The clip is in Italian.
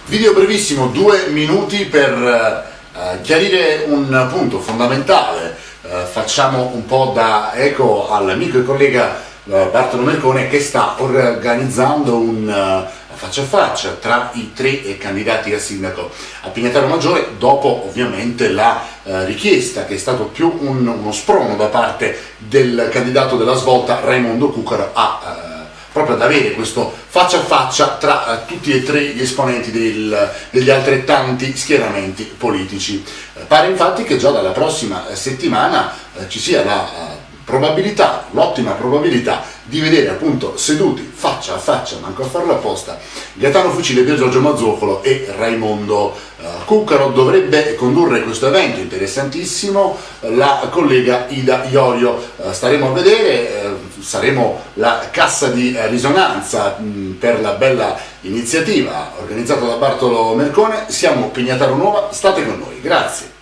Video brevissimo, 2 minuti per chiarire un punto fondamentale. Facciamo un po' da eco all'amico e collega Bartolo Mercone, che sta organizzando un faccia a faccia tra i 3 candidati a sindaco a Pignataro Maggiore, dopo ovviamente la richiesta, che è stato più uno sprono da parte del candidato della Svolta Raimondo Cucaro proprio ad avere questo faccia a faccia tra tutti e 3 gli esponenti degli altrettanti schieramenti politici. Pare infatti che già dalla prossima settimana ci sia l'ottima probabilità di vedere appunto seduti faccia a faccia, manco a farlo apposta, Gaetano Fucile, Pier Giorgio Mazzuccolo e Raimondo Cucaro. Dovrebbe condurre questo evento interessantissimo la collega Ida Iorio. Staremo a vedere, saremo la cassa di risonanza per la bella iniziativa organizzata da Bartolo Mercone. Siamo Pignataro Nuova, state con noi, grazie.